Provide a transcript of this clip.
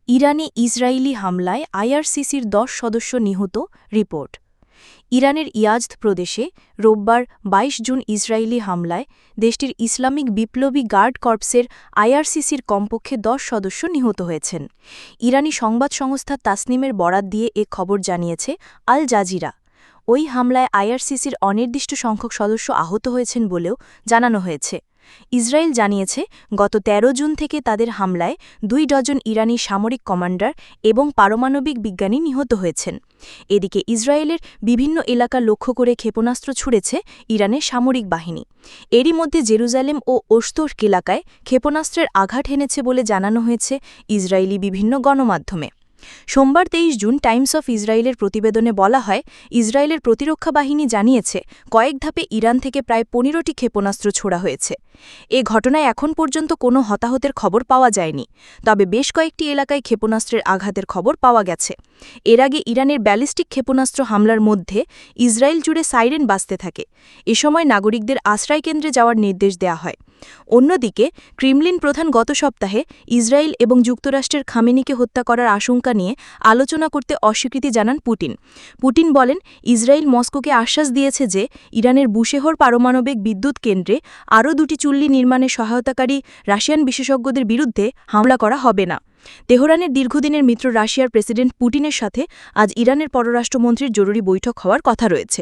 ইরানে ইসরায়েলি হামলায় আইআরসিসির ১০ সদস্য নিহত রিপোর্ট। ইরানের ইয়াজদ প্রদেশে রোববার ২২ জুন ইসরায়েলি হামলায় দেশটির ইসলামিক বিপ্লবী গার্ড কর্পসের আইআরসিসির কমপক্ষে ১০ সদস্য নিহত হয়েছেন। ইরানি সংবাদ সংস্থা তাসনিমের বরাত দিয়ে এ খবর জানিয়েছে আল জাজিরা। ওই হামলায় আইআরসিসির অনির্দিষ্ট সংখ্যক সদস্য আহত হয়েছেন বলেও জানানো হয়েছে। ইসরায়েল জানিয়েছে গত ১৩ জুন থেকে তাদের হামলায় ২ ডজন ইরানি সামরিক কমান্ডার এবং পারমাণবিক বিজ্ঞানী নিহত হয়েছেন। এদিকে ইসরায়েলের বিভিন্ন এলাকা লক্ষ্য করে ক্ষেপণাস্ত্র ছুড়েছে ইরানের সামরিক বাহিনী। এরই মধ্যে জেরুজালেম ও ওশতর্ক এলাকায় ক্ষেপণাস্ত্রের আঘাত হেনেছে বলে জানানো হয়েছে ইসরায়েলি বিভিন্ন গণমাধ্যমে। সোমবার ২৩ জুন টাইমস অফ ইসরায়েলের প্রতিবেদনে বলা হয়, ইসরায়েলের প্রতিরক্ষা বাহিনী জানিয়েছে কয়েক ধাপে ইরান থেকে প্রায় ১৫টি ক্ষেপণাস্ত্র ছোড়া হয়েছে। এ ঘটনায় এখন পর্যন্ত কোনো হতাহতের খবর পাওয়া যায়নি, তবে বেশ কয়েকটি এলাকায় ক্ষেপণাস্ত্রের আঘাতের খবর পাওয়া গেছে। এর আগে ইরানের ব্যালিস্টিক ক্ষেপণাস্ত্র হামলার মধ্যে ইসরায়েল জুড়ে সাইরেন বাজতে থাকে। এ সময় নাগরিকদের আশ্রয়কেন্দ্রে যাওয়ার নির্দেশ দেওয়া হয়। অন্যদিকে ক্রেমলিন প্রধান গত সপ্তাহে ইসরায়েল এবং যুক্তরাষ্ট্রের খামেনিকে হত্যা করার আশঙ্কা নিয়ে আলোচনা করতে অস্বীকৃতি জানান পুতিন বলেন, ইসরায়েল মস্কোকে আশ্বাস দিয়েছে যে ইরানের বুশেহর পারমাণবিক বিদ্যুৎ কেন্দ্রে আরও ২টি চুল্লি নির্মাণে সহায়তাকারী রাশিয়ান বিশেষজ্ঞদের বিরুদ্ধে হামলা করা হবে না। তেহরানের দীর্ঘদিনের মিত্র রাশিয়ার প্রেসিডেন্ট পুতিনের সাথে আজ ইরানের পররাষ্ট্রমন্ত্রীর জরুরি বৈঠক হওয়ার কথা রয়েছে।